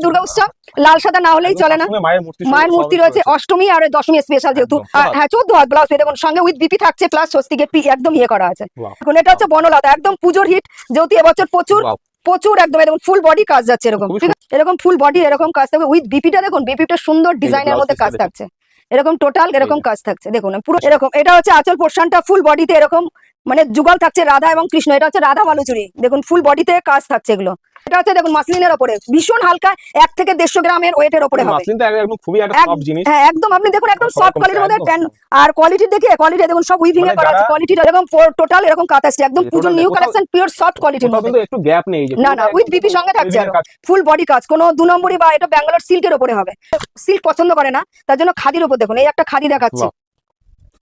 দুর্গা উৎসব লাল সাদা না হলেই চলে না। মায়ের মূর্তি রয়েছে, অষ্টমী আর দশমী স্পেশাল যেহেতু। হ্যাঁ 14 হাত ব্লাউজ দেখুন, সঙ্গে উইথ বিপি থাকছে, প্লাস স্বস্তিকের একদম ইয়ে করা আছে। এখন এটা হচ্ছে বনলতা, একদম পুজোর হিট যেহেতু এবছর প্রচুর একদম এরকম ফুল বডি কাজ যাচ্ছে এরকম, ঠিক আছে? এরকম ফুল বডি এরকম কাজ থাকবে উইথ বিপিটা দেখুন, বিপিটা সুন্দর ডিজাইনের মধ্যে কাজ থাকছে, এরকম টোটাল এরকম কাজ থাকছে দেখুন পুরো এরকম। এটা হচ্ছে আঁচল পোর্শনটা ফুল বডিতে এরকম মানে যুগল থাকছে রাধা এবং কৃষ্ণ, এটা হচ্ছে রাধা বালুচুরি দেখুন, ফুল বডিতে কাজ থাকছে এগুলো। এটা হচ্ছে দেখুন মাসলিনের উপরে ভীষণ হালকা 1 থেকে 150 গ্রামের ওয়েটের উপরে হবে। মাসলিনটা একদম খুবই একটা সফট জিনিস। হ্যাঁ একদম, আপনি দেখুন একদম সফট কোয়ালিটির মধ্যে আর কোয়ালিটি দেখে কোয়ালিটি দেখুন সব উইভিং এ করা আছে, কোয়ালিটি এরকম টোটাল এরকম কাজ আছে একদম পুরো নিউ কালেকশন পিওর সফট কোয়ালিটির মধ্যে, কিন্তু একটু গ্যাপ নেই যে না না উইথ বিপি সঙ্গে থাকছে ফুল বডি কাজ, কোনো 2 নম্বরই বা এটা ব্যাঙ্গালোর সিল্কের উপরে হবে। সিল্ক পছন্দ করে না তার জন্য খাদির উপর দেখুন, এই একটা খাদি দেখাচ্ছি,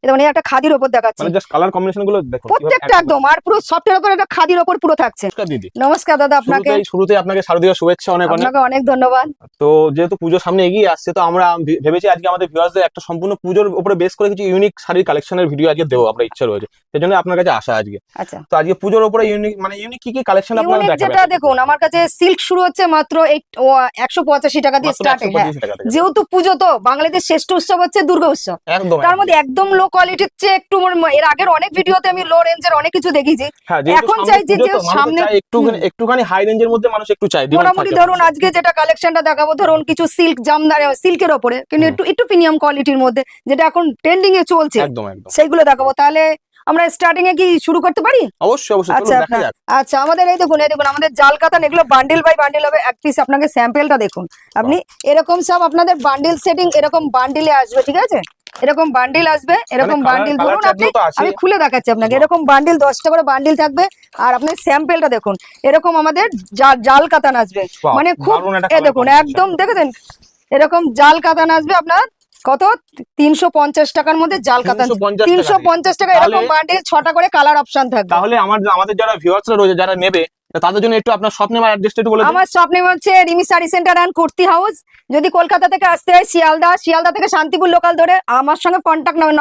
এটা মানে একটা খাদির উপর দেখাচ্ছি, মানে জাস্ট কালার কম্বিনেশন গুলো দেখুন প্রত্যেকটা একদম আর পুরো সফটের উপর একটা খাদির উপর পুরো থাকছে। দিদি নমস্কার দাদা, আপনাকে শুরুতে আপনাকে শারদীয় শুভেচ্ছা অনেক অনেক। আপনাকে অনেক ধন্যবাদ। তো যেহেতু পুজো সামনে এগিয়ে আসছে, তো আমরা ভেবেছি আজকে আমাদের ভিউয়ার্সদের একটা সম্পূর্ণ পুজোর উপরে বেস করে কিছু ইউনিক শাড়ির কালেকশনের ভিডিও আজকে দেবো, আমরা ইচ্ছা রয়েছে, সেজন্য আপনার কাছে আসা আজকে। আচ্ছা, তো আজকে পুজোর উপরে ইউনিক মানে ইউনিক কি কি কালেকশন আপনারা দেখাবেন? যেটা দেখুন আমার কাছে সিল্ক শুরু হচ্ছে মাত্র 185 টাকা দিয়ে স্টার্টিং। যেহেতু পুজো তো বাঙালিদের শ্রেষ্ঠ উৎসব হচ্ছে দুর্গা উৎসব, তার মধ্যে একদম লো কোয়ালিটির চেয়ে একটু এর আগের অনেক ভিডিওতে আমি লো রেঞ্জের অনেক কিছু দেখিয়েছি। এখন চাই যে সামনে একটুখানি হাই রেঞ্জের মধ্যে মানুষ একটু চাই। মোটামুটি ধরুন আজকে যেটা কালেকশনটা দেখাবো ধরুন কিছু সিল্ক জামদানি সিল্কের ওপরে কিন্তু একটু প্রিমিয়াম কোয়ালিটির মধ্যে যেটা এখন ট্রেন্ডিং এ চলছে, সেইগুলো দেখাবো। তাহলে আমরা স্টার্টিং এ কি শুরু করতে পারি? অবশ্যই অবশ্যই, আচ্ছা আচ্ছা, আমাদের এই দেখুন আমাদের জাল কাতান, এগুলো বান্ডিল বাই বান্ডিল হবে। এক পিস আপনাকে স্যাম্পলটা দেখুন, আপনি এরকম সব আপনাদের বান্ডিল সেটিং এরকম বান্ডিলে আসবে, ঠিক আছে? এরকম বান্ডিল আসবে, এরকম বান্ডিল ধরুন আপনি, আমি খুলে দেখাচ্ছি আপনাকে, এরকম বান্ডিল 10টা করে বান্ডিল থাকবে। আর আপনি স্যাম্পলটা দেখুন, এরকম আমাদের জাল কাতান আসবে, মানে খুব দেখুন একদম দেখেছেন এরকম জাল কাতান আসবে আপনার কত 350 টাকার মধ্যে জাল কাতান, 350 টাকা এরকম বান্ডিল 6টা করে কালার অপশন থাকবে। তাহলে আমাদের যারা ভিউয়ার্সরা রয়েছে যারা নেবে তাদের জন্য একটু আপনার শপ নেম আর অ্যাড্রেসটা একটু বলে দিন। আমার শপ নেম হচ্ছে Rimi sari centre and kurti house. যদি কলকাতা থেকে আসতে হয় শিয়ালদা থেকে শান্তিপুর লোকাল ধরে আমার সঙ্গে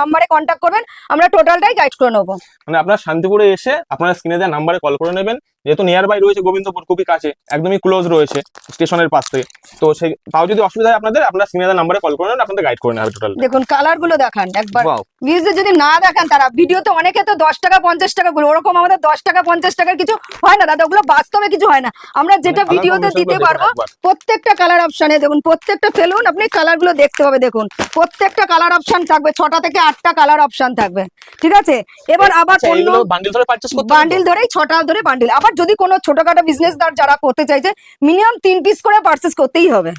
নম্বরে কন্ট্যাক্ট করবেন, আমরা টোটালটাই গাইড করে নেবো। মানে আপনারা শান্তিপুরে এসে আপনারা স্ক্রিনে দেওয়া নাম্বারে কল করে নেবেন, যেহেতু নিয়ার বাই রয়েছে গোবিন্দপুর, খুবই কাছে, একদমই ক্লোজ রয়েছে স্টেশনের পাশ থেকে। তো সেই তাও যদি অসুবিধা হয় আপনারা স্ক্রিনে দেওয়া নাম্বারে কল করে নেন, আপনাদের গাইড করে নেবে টোটাল। দেখুন কালার গুলো দেখান একবার, ভিউজে যদি না দেখান তারা ভিডিওতে অনেকে তো 10 টাকা 50 টাকা করে, ওরকম আমাদের 10 টাকা 50 টাকার কিছু হয় না দাদা, ওগুলো বাস্তবে কিছু হয় না। আমরা যেটা ভিডিওতে দিতে পারবো প্রত্যেকটা কালার অপশনে দেখুন, প্রত্যেকটা ফেলুন আপনি কালার গুলো দেখতে হবে, দেখুন প্রত্যেকটা কালার অপশন থাকবে, 6টা থেকে 8টা কালার অপশন থাকবে, ঠিক আছে? এবার আবার বান্ডিল ধরেই 6টা ধরে বান্ডিল। আবার যদি কোনো ছোটখাটো বিজনেসদার যারা করতে চাইছে মিনিমাম 3 পিস করে পারচেজ করতেই হবে,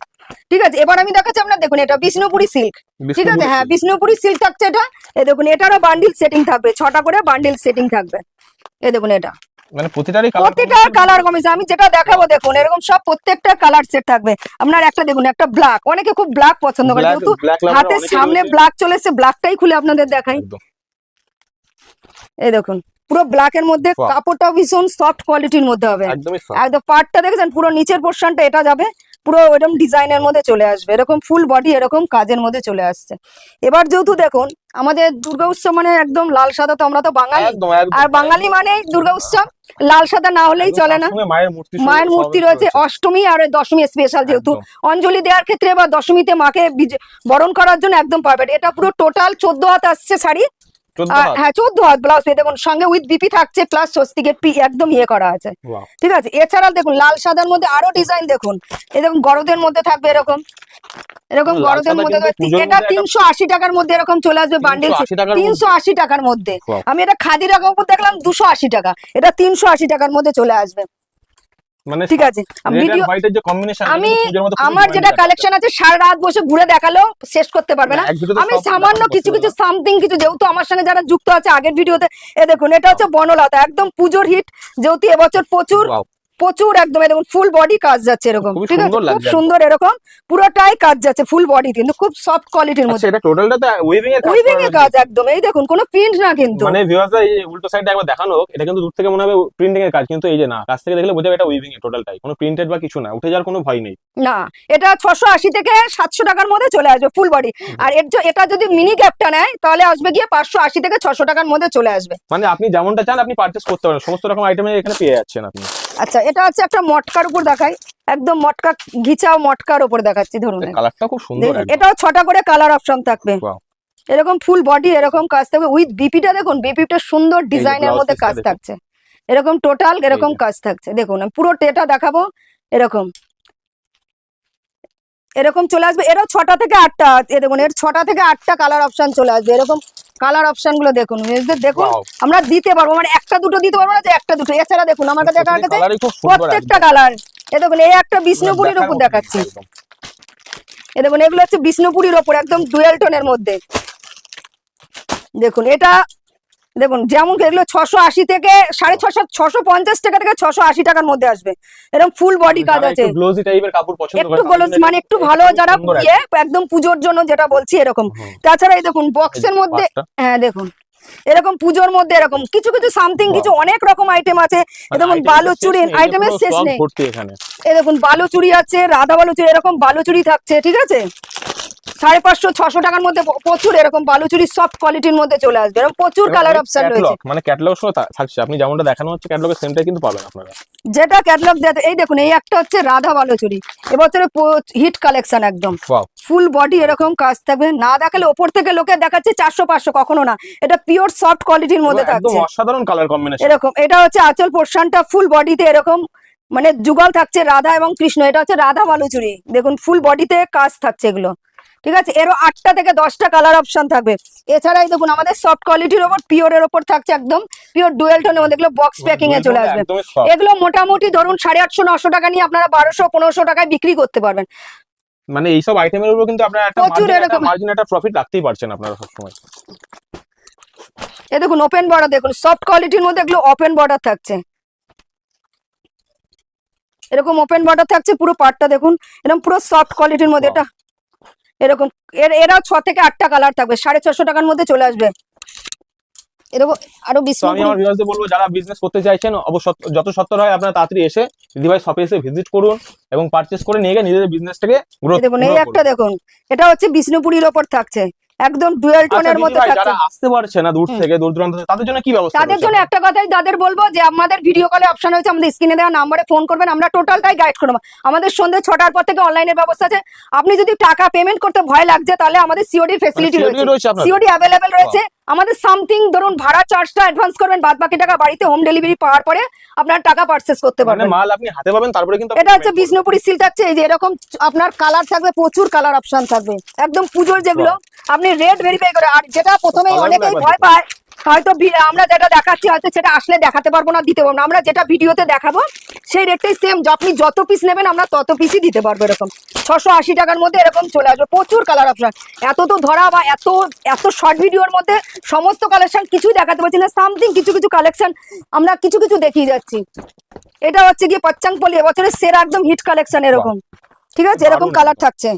ঠিক আছে? এবার আমি দেখাচ্ছি আপনার, দেখুন এটা বিষ্ণুপুরি সিল্ক, ঠিক আছে? হ্যাঁ বিষ্ণুপুরি সিল্ক থাকছে এটা, এই দেখুন এটারও বান্ডিল সেটিং থাকবে, 6টা করে বান্ডিল সেটিং থাকবে। এই দেখুন এটা মানে প্রতিটা কালার কম্বিনেশন আমি যেটা দেখাবো দেখুন এরকম সব প্রত্যেকটা কালার সেট থাকবে। আপনার একটা দেখুন একটা ব্ল্যাক, অনেকে খুব ব্ল্যাক পছন্দ করে, যেহেতু হাতের সামনে ব্ল্যাক চলে এসেছে, ব্ল্যাকটাই খুলে আপনাদের দেখাই। এই দেখুন পুরো ব্ল্যাক এর মধ্যে, কাপড়টা ভীষণ সফট কোয়ালিটির মধ্যে হবে, একদম পার্টটা দেখেছেন পুরো নিচের পোর্শনটা এটা যাবে পুরো এরকম ডিজাইনের মধ্যে চলে আসবে, এরকম ফুল বডি এরকম কাজের মধ্যে চলে আসছে। এবার যেহেতু দেখুন আমাদের দুর্গা উৎসব মানে একদম লাল সাদা, তো আমরা তো বাঙালি, আর বাঙালি মানে দুর্গা উৎসব লাল সাদা না হলেই চলে না। মায়ের মূর্তি রয়েছে, অষ্টমী আর দশমী স্পেশাল যেহেতু অঞ্জলি দেওয়ার ক্ষেত্রে বা দশমীতে মাকে বরণ করার জন্য একদম পারফেক্ট। এটা পুরো টোটাল 14 হাত আসছে শাড়ি, হ্যাঁ 14 হাত ব্লাউজ দেখুন, সঙ্গে উইথ বিপি থাকছে, প্লাস স্বস্তিকের একদম ইয়ে করা আছে, ঠিক আছে? এছাড়া দেখুন লাল সাদার মধ্যে আরো ডিজাইন দেখুন, এই দেখুন গরদের মধ্যে থাকবে এরকম গরদের মধ্যে, এটা 380 টাকার মধ্যে এরকম চলে আসবে বান্ডিল, 380 টাকার মধ্যে। আমি এটা খাদি রাখার উপর দেখলাম 280 টাকা, এটা 380 টাকার মধ্যে চলে আসবে, ঠিক আছে? আমি আমার যেটা কালেকশন আছে সারা রাত বসে ঘুরে দেখালেও শেষ করতে পারবে না। আমি সামান্য কিছু সামথিং কিছু যেহেতু আমার সঙ্গে যারা যুক্ত আছে আগের ভিডিওতে, এ দেখুন এটা হচ্ছে বনলতা, একদম পুজোর হিট যেহেতু এবছর প্রচুর একদম দেখুন ফুল বডি কাজ যাচ্ছে এরকম, ঠিক আছে? খুব সুন্দর এরকম পুরোটাই কাজ যাচ্ছে ফুল বডি, কিন্তু খুব সফট কোয়ালিটির মধ্যে। এটা টোটালটা উইভিং এর কাজ একদম, এই দেখুন কোনো প্রিন্ট না, কিন্তু মানে ভিউয়ার্সরা এই উল্টো সাইডে একবার দেখানো, এটা কিন্তু দূর থেকে মনে হবে প্রিন্টিং এর কাজ, কিন্তু এই যে না কাছ থেকে দেখলে বোঝা যাবে এটা উইভিং এর টোটালটাই, কোনো প্রিন্টেড বা কিছু না, উঠে যাওয়ার কোনো ভয় নেই। না এটা 680 থেকে 700 টাকার মধ্যে চলে আসবে ফুল বডি, আর এটা যদি মিনি গ্যাপটা নেয় তাহলে আসবে গিয়ে 580 থেকে 600 টাকার মধ্যে চলে আসবে। মানে আপনি যেমনটা চান আপনি পারচেজ করতে পারেন, সমস্ত রকম আইটেম এখানে পেয়ে যাচ্ছেন আপনি। আচ্ছা এটা হচ্ছে একটা মটকার উপর দেখাই, একদম মটকা ঘিচাও মটকার উপর দেখাচ্ছি ধরুন। কালারটা খুব সুন্দর একদম। এটাও 6টা করে কালার অপশন থাকবে। Wow. এরকম ফুল বডি এরকম কাজ থাকবে উইথ বিপিটা, দেখুন বিপিটা সুন্দর ডিজাইনের blouse মধ্যে piece টা কাজ দেখুন। থাকছে, এরকম টোটাল এরকম এই যে। কাজ থাকছে। দেখুন আমি পুরো টেটা দেখাবো, এরকম এরকম চলে আসবে। এরও 6টা থেকে 8টা, দেখুন এর 6টা থেকে 8টা কালার অপশন চলে আসবে। এরকম কালার অপশন গুলো দেখুন, দেখুন Wow. আমরা দিতে পারবো, মানে একটা দুটো দিতে পারবো না যে একটা দুটো। এছাড়া দেখুন আমার কাছে দেখা গেছে কালারই খুব সুন্দর প্রত্যেকটা একদম। কালার। এ দেখুন এই একটা বিষ্ণুপুরীর উপর দেখাচ্ছি, একদম। এ দেখুন এগুলো হচ্ছে বিষ্ণুপুরীর ওপর একদম ডুয়েল টোনের মধ্যে। দেখুন এটা দেখুন যেমন এগুলো 680 থেকে 650, 650 টাকা থেকে 680 টাকার মধ্যে আসবে। এরকম ফুল বডি কাজ আছে, একটু গ্লোজি টাইপের কাপড় পছন্দ করে একটু গ্লোজ মানে একটু ভালো যারা ইয়ে একদম পুজোর জন্য যেটা বলছি এরকম। তাছাড়া এই দেখুন বক্সের মধ্যে, হ্যাঁ দেখুন এরকম পুজোর মধ্যে এরকম কিছু কিছু সামথিং কিছু অনেক রকম আইটেম আছে। দেখুন বালুচুরি আইটেমের শেষ নেই। এই দেখুন বালুচুরি আছে, রাধা বালুচুরি, এরকম বালুচুরি থাকছে, ঠিক আছে 550, 600 টাকার মধ্যে প্রচুর এরকম বালুচুরি সফট কোয়ালিটির মধ্যে চলে আসবে। এরকম প্রচুর কালার অপশন রয়েছে, মানে ক্যাটালগ সহ থাকছে। আপনি যেমনটা দেখানো হচ্ছে ক্যাটালগের সেমটাই কিন্তু পাবেন আপনারা, যেটা ক্যাটালগ দেয়। এই দেখুন এই একটা হচ্ছে রাধা বালুচুরি, এবছরে হিট কালেকশন একদম ফুল বডি এরকম কাজ থাকবে। না দেখালে ওপর থেকে লোকে দেখাচ্ছে 400 500, কখনো না, এটা পিওর সফট কোয়ালিটির মধ্যে থাকছে, অসাধারণ কালার কম্বিনেশন এরকম। এটা হচ্ছে আঁচল পোর্শনটা ফুল বডিতে এরকম মানে যুগল থাকছে রাধা এবং কৃষ্ণ। এটা হচ্ছে রাধা বালুচুরি, দেখুন ফুল বডিতে কাজ থাকছে এগুলো, ঠিক আছে। এরও 8টা থেকে 10টা কালার অপশন থাকবে। এছাড়াই দেখুন আমাদের সফট কোয়ালিটির ওপর পিওরের ওপর থাকছে একদম পিওর ডুয়েল টোনের মধ্যে, এগুলো বক্স প্যাকিং এ চলে আসবে। এগুলো মোটামুটি ধরুন 850 900 টাকা নিয়ে আপনারা 1200 1500 টাকায় বিক্রি করতে পারবেন। মানে এইসব আইটেমের উপর কিন্তু আপনারা একটা মার্জিন একটা প্রফিট রাখতেই পারছেন আপনারা সবসময়। এই দেখুন ওপেন বর্ডার, দেখুন সফট কোয়ালিটির মধ্যে এগুলো ওপেন বর্ডার থাকছে, এরকম ওপেন বর্ডার থাকছে পুরো পার্টটা দেখুন, এরকম পুরো সফট কোয়ালিটির মধ্যে। এটা এরকম এরাও 6 থেকে 8টা কালার থাকবে, 650 টাকার মধ্যে চলে আসবে। এরকম আরো আমি আমার ভিউয়ারদের বলবো যারা বিজনেস করতে চাইছেন অবশ্যই যত সত্তর হয় আপনারা তাড়াতাড়ি এসে দিদিভাই শপে এসে ভিজিট করুন এবং পারচেজ করে নিয়ে গিয়ে নিজেদের বিজনেসটাকে গ্রো করুন। দেখুন এই একটা দেখুন, এটা হচ্ছে বিষ্ণুপুরীর ওপর থাকছে, একদম ডুয়েল টোনের মধ্যে থাকছে। যারা আসতে পারছে না দূর থেকে দূর দূরান্ত থেকে, তাদের জন্য কি ব্যবস্থা? তাদের জন্য একটা কথাই তাদের বলবো যে আমাদের ভিডিও কলে অপশন হয়েছে, আমাদের স্ক্রিনে দেওয়া নাম্বারে ফোন করবেন, আমরা টোটালটাই গাইড করবো। আমাদের সন্ধ্যে 6টার পর থেকে অনলাইনের ব্যবস্থা আছে। আপনি যদি টাকা পেমেন্ট করতে ভয় লাগছে তাহলে আমাদের সিওডি ফ্যাসিলিটি রয়েছে, সিওডি অ্যাভেলেবেল রয়েছে। আমাদের সামথিং ধরুন ভাড়া চার্জটা অ্যাডভান্স করবেন, বাদ বাকি টাকা বাড়িতে হোম ডেলিভারি পাওয়ার পরে আপনার টাকা পারচেজ করতে পারবেন। মাল আপনি হাতে পাবেন তারপরে কিন্তু। এটা হচ্ছে বিষ্ণুপুরি সিল থাকছে, এই যে এরকম আপনার কালার থাকবে, প্রচুর কালার অপশন থাকবে একদম পুজোর যেগুলো আপনি রেট ভেরিফাই করে। আর যেটা প্রথমে অনেকেই ভয় পায় হয়তো আমরা যেটা দেখাচ্ছি হয়তো সেটা আসলে দেখাতে পারবো না, দিতে পারবো না। আমরা যেটা ভিডিওতে দেখাবো সেই রেটটাই সেম, আপনি যত পিস নেবেন আমরা তত পিসই দিতে পারবো। এরকম 680 টাকার মধ্যে এরকম চলে আসবে, প্রচুর কালার অপশন। এত তো ধরা বা এত শর্ট ভিডিওর মধ্যে সমস্ত কালেকশন কিছুই দেখাতে পারছি না, সামথিং কিছু কিছু কালেকশন আমরা কিছু কিছু দেখিয়ে যাচ্ছি। এটা হচ্ছে গিয়ে পচ্চাংপলি এবছরের সেরা একদম হিট কালেকশন এরকম, ঠিক আছে। এরকম কালার থাকছে,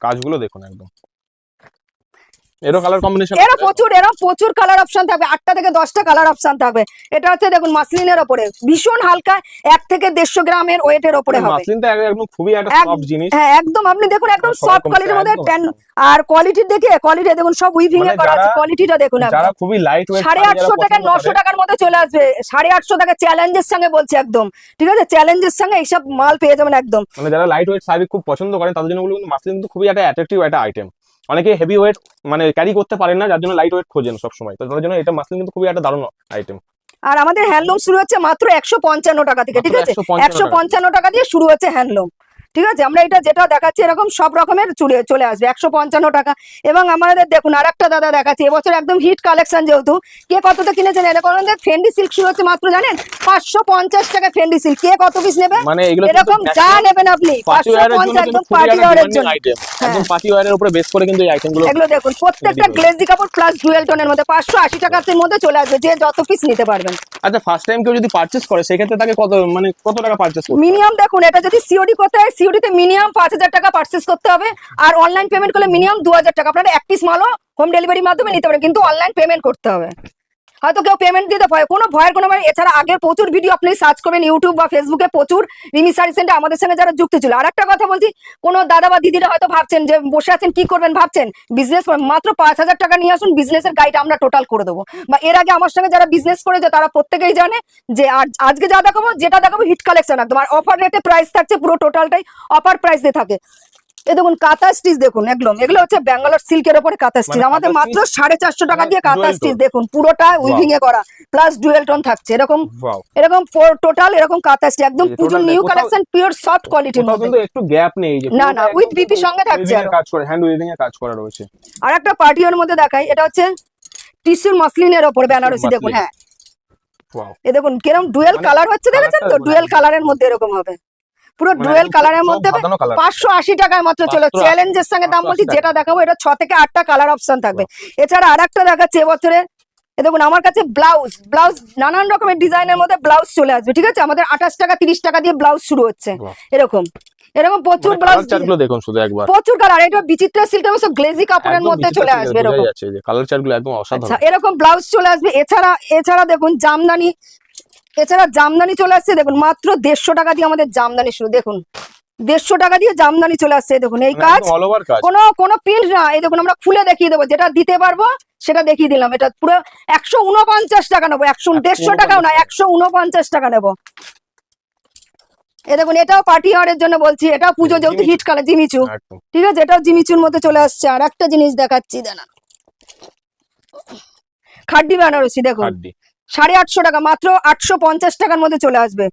কাজগুলো দেখুন একদম এরো কালার কম্বিনেশন, প্রচুর কালার অপশন থাকবে। 8টা থেকে 10টা কালার অপশন থাকবে। এটা হচ্ছে দেখুন মাসলিনের উপরে ভীষণ হালকা 1 থেকে 150 গ্রামের ওয়েটের উপরে হবে। মাসলিনটা একদম খুবই একটা সফট জিনিস, হ্যাঁ একদম। আপনি দেখুন একদম সফট কোয়ালিটির মধ্যে আর কোয়ালিটি দেখে কোয়ালিটি দেখুন সব উইভিং এ করা আছে, কোয়ালিটিটা দেখুন। যারা খুবই লাইট ওয়েট 850 টাকা 900 টাকার মধ্যে চলে আসবে, 850 টাকা চ্যালেঞ্জের সঙ্গে বলছি একদম, ঠিক আছে। চ্যালেঞ্জের সঙ্গে এইসব মাল পেয়ে যাবেন একদম। মানে যারা লাইট ওয়েট শাড়ি খুব পছন্দ করেন তাদের জন্য কিন্তু মাসলিন কিন্তু খুবই একটা অ্যাট্রাকটিভ একটা আইটেম। অনেকে হেভি ওয়েট মানে ক্যারি করতে পারেন না, যার জন্য লাইট ওয়েট খোঁজেন সবসময়, তো তাদের জন্য এটা মাসলিন কিন্তু খুবই একটা দারুণ আইটেম। আর আমাদের হ্যান্ডলুম শুরু হচ্ছে মাত্র 155 টাকা থেকে, ঠিক আছে। 155 টাকা দিয়ে শুরু হচ্ছে হ্যান্ডলুম, ঠিক আছে। আমরা এটা যেটা দেখাচ্ছি এরকম সব রকমের চলে আসবে 155 টাকা। এবং আমাদের দেখুন আর একটা দাদা দেখাচ্ছি, এবছর একদম হিট কালেকশন, যেহেতু কে কতটা কিনেছেন এরকম ফেন্ডি সিল্ক শুরু হচ্ছে মাত্র জানেন 550 টাকা ফেন্ডি সিল্ক। কে কত পিস নেবে মানে এরকম যা নেবেন আপনি 550 একদম পার্টি ওয়্যারের জন্য, একদম পার্টি ওয়্যারের উপরে বেস করে কিন্তু এই আইটেমগুলো। এগুলো দেখুন প্রত্যেকটা গ্লেজি কাপড় প্লাস ডুয়েল টোনের মধ্যে 580 টাকার মধ্যে চলে আসবে, যে যত পিস নিতে পারবেন। আচ্ছা ফার্স্ট টাইম কেউ যদি পারচেজ করে সেক্ষেত্রে তাকে কত টাকা পারচেজ করতে হবে? মিনিমাম দেখুন এটা যদি সিওডি করতে হয় সিওডিতে মিনিমাম 5000 টাকা পারচেজ করতে হবে, আর অনলাইন পেমেন্ট করলে মিনিমাম 2000 টাকা। আপনারা এক পিস মালও হোম ডেলিভারির মাধ্যমে নিতে পারেন, কিন্তু অনলাইন পেমেন্ট করতে হবে। হয়তো কেউ পেমেন্ট দিতে ভয়, কোনো ভয়ের কোনো মানে, এছাড়া আগের প্রচুর ভিডিও আপনি সার্চ করবেন ইউটিউব বা ফেসবুকে, প্রচুর রিমি শাড়ি সেন্টার আমাদের সঙ্গে যারা যুক্ত ছিল। আর একটা কথা বলছি, কোনো দাদা বা দিদিরা হয়তো ভাবছেন যে বসে আছেন কি করবেন ভাবছেন, বিজনেস মাত্র 5,000 টাকা নিয়ে আসুন, বিজনেসের গাইড আমরা টোটাল করে দেবো। বা এর আগে আমার সঙ্গে যারা বিজনেস করেছে তারা প্রত্যেকেই জানে যে আজকে যা দেখাবো, যেটা দেখাবো হিট কালেকশন একদম, আর অফার রেটে প্রাইস থাকছে, পুরো টোটালটাই অফার প্রাইস দিয়ে থাকে। এ দেখুন কাঁথা স্টিচ দেখুন, এগুলো হচ্ছে ব্যাঙ্গালোর সিল্কের উপরে কাঁথা স্টিচ, আমাদের মাত্র 450 টাকা দিয়ে কাঁথা স্টিচ দেখুন, পুরোটা উইভিং এ করা, প্লাস ডুয়েল টোন থাকছে, এরকম টোটাল এরকম কাঁথা স্টিচ একদম পুজোর নিউ কালেকশন, পিওর সফট কোয়ালিটির মধ্যে, কিন্তু একটু গ্যাপ নেই যে না না, উইথ বিপি সঙ্গে থাকছে, কাজ করে হ্যান্ড উইভিং এ কাজ করা রয়েছে। আর একটা পার্টির মধ্যে দেখাই, এটা হচ্ছে টিস্যুর মসলিনের উপর বেনারসি দেখুন, হ্যাঁ এ দেখুন কিরকম ডুয়েল কালার হচ্ছে, দেখেছেন তো, ডুয়েল কালারের মধ্যে এরকম হবে, পুরো ডুয়েল কালারের মধ্যে 580 টাকায় মাত্র চলো, চ্যালেঞ্জের সঙ্গে দাম বলছি, যেটা দেখাবো এটা 6 থেকে 8টা কালার অপশন থাকবে। এছাড়া আরেকটা দেখাচ্ছে এবছরে, এ দেখুন আমার কাছে ব্লাউজ নানান রকমের ডিজাইনের মধ্যে ব্লাউজ চলে আসবে, ঠিক আছে, আমাদের 28 টাকা 30 টাকা দিয়ে ব্লাউজ শুরু হচ্ছে, এরকম প্রচুর ব্লাউজ দেখুন শুধু একবার, প্রচুর কালার, এটা বিচিত্রা সিল্কের মতো গ্লেজি কাপড়ের মধ্যে চলে আসবে, এরকম কালার চার্টগুলো একদম অসাধারণ, এরকম ব্লাউজ চলে আসবে। এছাড়া দেখুন জামদানি, চলে আসছে দেখুন, মাত্র 150 টাকা দিয়ে আমাদের জামদানি শুরু, দেখুন 150 টাকা দিয়ে জামদানি চলে আসছে, দেখুন এই কাজ কোনো প্রিন্ট না, এই দেখুন আমরা খুলে দেখিয়ে দেবো, যেটা দিতে পারবো সেটা দেখিয়ে দিলাম, এটা পুরো 149 টাকা নেবো, 150 টাকাও না, 149 টাকা নেবো। এই দেখুন এটাও পার্টি ওয়ারের জন্য বলছি, এটা পুজো যেহেতু হিট কালার জিমিচু, ঠিক আছে, এটাও জিমিচুর মধ্যে চলে আসছে। আর একটা জিনিস দেখাচ্ছি, দাঁড়ান, খাড্ডি বেনারসি দেখুন 850 টাকা, মাত্র 850 টাকার মধ্যে চলে আসবে,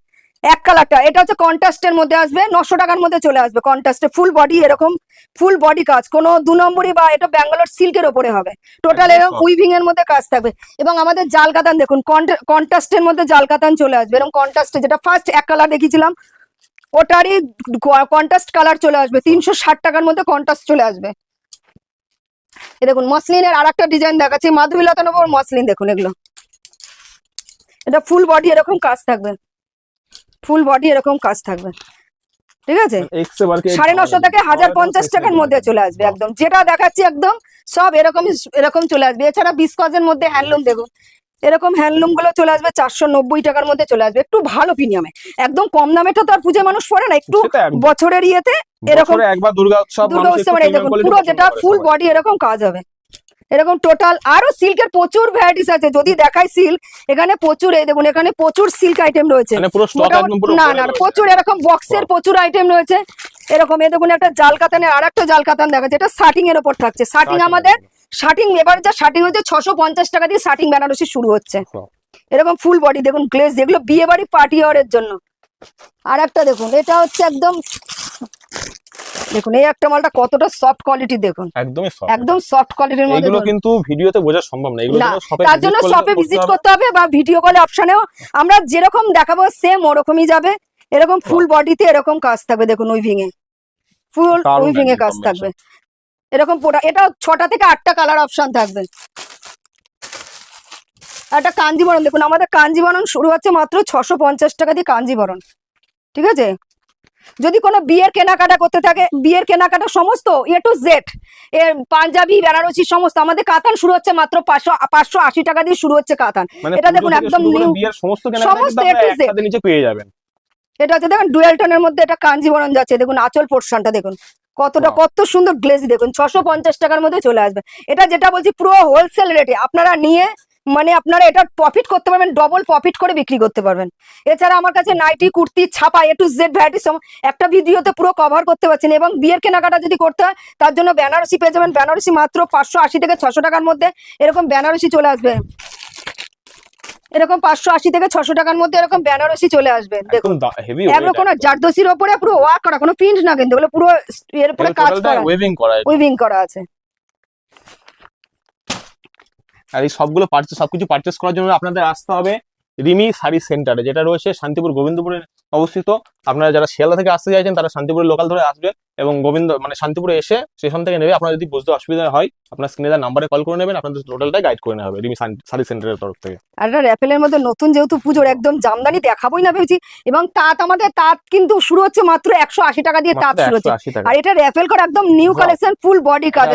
এক কালারটা, এটা হচ্ছে কন্ট্রাস্টের মধ্যে আসবে, 900 টাকার মধ্যে চলে আসবে, কন্ট্রাস্টে ফুল বডি, এরকম ফুল বডি কাজ, কোনো 2 নম্বরই বা এটা ব্যাঙ্গালোর সিল্কের ওপরে হবে, টোটাল এরকম উইভিং এর মধ্যে কাজ থাকবে। এবং আমাদের জাল কাতান দেখুন, কন্ট্রাস্টের মধ্যে জাল কাতান চলে আসবে, এরকম কন্ট্রাস্টে, যেটা ফার্স্ট এক কালার দেখিয়েছিলাম ওটারই কন্ট্রাস্ট কালার চলে আসবে, 360 টাকার মধ্যে কন্ট্রাস্ট চলে আসবে। এই দেখুন মসলিনের আর একটা ডিজাইন দেখাচ্ছি, মাধুরীলতার উপর মসলিন দেখুন, এগুলো এটা ফুল বডি এরকম কাজ থাকবে, ঠিক আছে, 950 থেকে 1050 টাকার মধ্যে চলে আসবে, একদম যেটা দেখাচ্ছি একদম সব এরকম চলে আসবে। এছাড়া বিস্কজের মধ্যে হ্যান্ডলুম দেখুন, এরকম হ্যান্ডলুম গুলো চলে আসবে 490 টাকার মধ্যে চলে আসবে, একটু ভালো প্রিমিয়ামে, একদম কম দামেটা তো আর পুজো মানুষ পরে না, একটু বছরের ইয়েতে এরকম একবার দুর্গা উৎসব দেখুন, পুরো যেটা ফুল বডি এরকম কাজ হবে, এরকম টোটাল। আরো সিল্কের প্রচুর ভ্যারাইটিস আছে, যদি দেখাই সিল্ক এখানে প্রচুর, এই দেখুন এখানে প্রচুর সিল্ক আইটেম রয়েছে, না প্রচুর এরকম বক্সের প্রচুর আইটেম রয়েছে, এরকম এই দেখুন একটা জাল কাতানের আর একটা জাল কাতান দেখা, যেটা শার্টিং এর উপর থাকছে, শার্টিং আমাদের এবার যা শার্টিং হচ্ছে 650 টাকা দিয়ে শার্টিং বেনারসি শুরু হচ্ছে, এরকম ফুল বডি দেখুন গ্লেজ, যেগুলো বিয়ে বাড়ি পার্টি ওয়ারের জন্য। আর একটা দেখুন, এটা হচ্ছে দেখুন এই একটা মালটা কতটা সফট কোয়ালিটি, দেখুন একদম সফট কোয়ালিটির মধ্যে, এগুলো কিন্তু ভিডিওতে বোঝা সম্ভব না, এগুলো তার জন্য শপে ভিজিট করতে হবে, বা ভিডিও কলে অপশনেও আমরা যেরকম দেখাবো সেম ওরকমই যাবে, এরকম ফুল বডিতে এরকম কাজ থাকবে, দেখুন উইভিং এ ফুল উইভিং এ কাজ থাকবে, এরকম এটা 6টা থেকে 8টা কালার অপশন থাকবে। একটা কাঞ্জিবরণ দেখুন, আমাদের কাঞ্জিবরণ শুরু হচ্ছে মাত্র 650 টাকা দিয়ে কাঞ্জিবরণ, ঠিক আছে, যদি কোনো বিয়ের কেনাকাটা করতে থাকে, বিয়ের কেনাকাটা সমস্ত এ টু জেড, এর পাঞ্জাবি বেনারসি সমস্ত, আমাদের কাতান শুরু হচ্ছে মাত্র 580 টাকা দিয়ে শুরু হচ্ছে কাতান, এটা দেখুন একদম নিউ, সমস্ত এ টু জেড নিচে পেয়ে যাবেন। এটা হচ্ছে দেখুন ডুয়েল টোনের মধ্যে এটা কাঞ্জিবরণ যাচ্ছে, দেখুন আঁচল পোর্শনটা দেখুন কত সুন্দর গ্লেজি, দেখুন 650 টাকার মধ্যে চলে আসবে। এটা যেটা বলছি পুরো হোলসেল রেটে আপনারা নিয়ে, মানে আপনারা এটা প্রফিট করতে পারবেন, ডবল প্রফিট করে বিক্রি করতে পারবেন। এছাড়া আমার কাছে নাইটি, কুর্তি, ছাপা এ টু জেড ভ্যারাইটিস একটা ভিডিওতে পুরো কভার করতে পারছেন। এবং বিয়ের কেনাকাটা যদি করতে হয় তার জন্য বেনারসি পেয়ে যাবেন, বেনারসি মাত্র 580 থেকে 600 টাকার মধ্যে এরকম বেনারসি চলে আসবে, এরকম 580 থেকে 600 টাকার মধ্যে এরকম বেনারসি চলে আসবে। দেখুন একরকম জারদোসির উপরে পুরো ওয়ার্ক করা, কোনো প্রিন্ট না, কিন্তু পুরো এর উপরে কাজ করা, উইভিং করা আছে। আর এই সবকিছু পারচেস করার জন্য আপনাদের আসতে হবে রিমি শাড়ি সেন্টারে, যেটা রয়েছে শান্তিপুর গোবিন্দপুরে অবস্থিত। আপনারা যারা শিয়ালদা থেকে আসতে চাইছেন তারা শান্তিপুরের লোকাল ধরে আসবেন, এবং গোবিন্দ মানে শান্তিপুরে এসে স্টেশন থেকে নেবে। আপনার যদি বুঝতে অসুবিধা হয় আপনার স্ক্রিনে দেওয়া নাম্বারে কল করে নেবেন, আপনাদের টোটালটাই গাইড করে নেওয়া হবে রিমি শাড়ি সেন্টারের তরফ থেকে। আর এটা র্যাপেলের মধ্যে নতুন যেহেতু পুজোর একদম জামদানি দেখাবোই না ভেবেছি, এবং তাঁত আমাদের তাঁত কিন্তু শুরু হচ্ছে মাত্র 180 টাকা দিয়ে তাঁত শুরু হচ্ছে। 180 টাকা। আর এটা র্যাপেল করা একদম নিউ কালেকশন, ফুল বডি কাজ,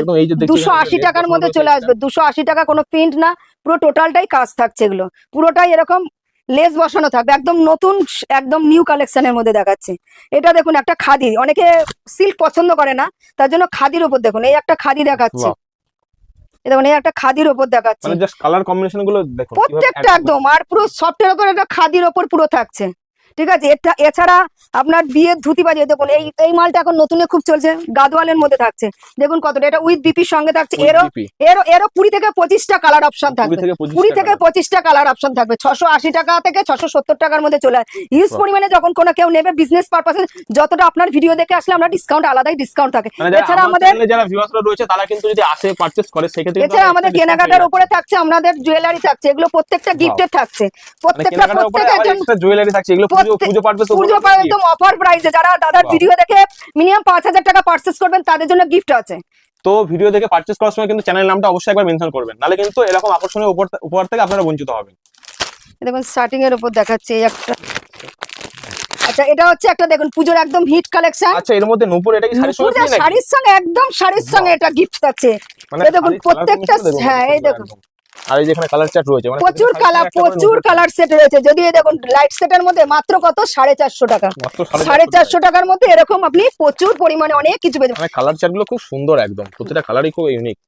280 টাকার মধ্যে চলে আসবে। 280 টাকা, কোনো প্রিন্ট না, পুরো টোটালটাই কাজ থাকছে, এগুলো পুরোটাই এরকম লেস বসানো থাকবে, একদম নতুন একদম নিউ কালেকশনের মধ্যে দেখাচ্ছে। এটা দেখুন একটা খাদি, অনেকে সিল্ক পছন্দ করে না, তার জন্য খাদির উপর দেখুন এই একটা খাদি দেখাচ্ছে, এই দেখুন এই একটা খাদির উপর দেখাচ্ছে, মানে জাস্ট কালার কম্বিনেশন গুলো দেখুন প্রত্যেকটা একদম, আর পুরো সফটের উপর একটা খাদির উপর পুরো থাকছে, ঠিক আছে। এটা এছাড়া আপনার বিয়ের ধুতি বাজিয়ে দেখুন, এই মালটা এখন নতুনে খুব চলছে, গাদওয়ালের মধ্যে থাকছে, দেখুন কতটা, এটা উইথ বিপির সঙ্গে থাকছে, এরও 20 থেকে 25টা কালার অপশন থাকবে, 20 থেকে 25টা কালার অপশন থাকবে। 680 টাকা থেকে 670 টাকার মধ্যে চলে আসে। হিউজ পরিমাণে যখন কোনো কেউ নেবে বিজনেস পারপাসে, যতটা আপনার ভিডিও দেখে আসলে আমরা ডিসকাউন্ট, আলাদাই ডিসকাউন্ট থাকে। এছাড়া আমাদের যারা ভিউয়ার্সরা রয়েছে তারা কিন্তু যদি আসে পারচেজ করে সেক্ষেত্রে এছাড়া আমাদের কেনাকাটার উপরে থাকছে, আমাদের জুয়েলারি থাকছে, এগুলো প্রত্যেকটা গিফটের থাকছে, প্রত্যেকটার জন্য জুয়েলারি থাকছে, এগুলো পুজো পারপাসে পুজো পার একদম অফার প্রাইসে। যারা দাদার ভিডিও দেখে মিনিমাম 5000 টাকা পারচেজ করবেন তাদের জন্য গিফট আছে। তো ভিডিও দেখে পারচেজ করার সময় কিন্তু চ্যানেল নামটা অবশ্যই একবার মেনশন করবেন, নালে কিন্তু এরকম আকর্ষণীয় উপহার থেকে আপনারা বঞ্চিত হবেন। দেখুন স্টার্টিং এর উপর দেখাচ্ছে এই একটা, আচ্ছা এটা হচ্ছে একটা দেখুন পুজোর একদম হিট কালেকশন। আচ্ছা এর মধ্যে নূপুর, এটা কি শাড়ির সঙ্গে নাকি? শাড়ির সঙ্গে একদম, শাড়ির সঙ্গে এটা গিফট আছে। এই দেখুন প্রত্যেকটা, হ্যাঁ এই দেখুন, আর এই যেখানে কালার চার্ট রয়েছে, মানে প্রচুর কালার সেট রয়েছে। যদি এই দেখুন লাইট সেটের মধ্যে মাত্র কত 450 টাকা, 450 টাকার মধ্যে এরকম আপনি প্রচুর পরিমাণে অনেক কিছু পেয়ে যাবেন। মানে কালার চার্ট গুলো খুব সুন্দর, একদম প্রতিটা কালারই খুব ইউনিক।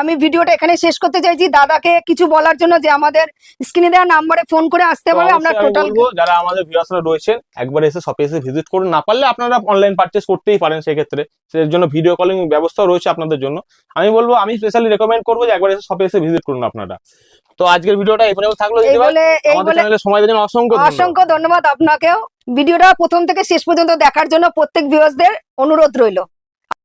আমি ভিডিওটা এখানে শেষ করতে চাইছি, দাদাকে কিছু বলার জন্য যে আমাদের স্ক্রিনে দেওয়া নাম্বারে ফোন করে আসতে পারে। আমরা টোটাল যারা আমাদের ভিউয়ার্সরা রয়েছেন একবার এসে শপে এসে ভিজিট করুন, না পারলে আপনারা অনলাইন পারচেজ করতেই পারেন, সেক্ষেত্রে সেই জন্য ভিডিও কলিং ব্যবস্থা রয়েছে আপনাদের জন্য। আমি বলবো, আমি স্পেশালি রেকমেন্ড করবো যে একবার এসে শপে এসে ভিজিট করুন আপনারা। তো আজকের ভিডিওটা এই পর্যন্ত থাকলো। আমাদের চ্যানেলে সময় দেওয়ার জন্য অসংখ্য ধন্যবাদ আপনাকেও। ভিডিওটা প্রথম থেকে শেষ পর্যন্ত দেখার জন্য প্রত্যেক ভিউয়ার্সদের অনুরোধ রইল।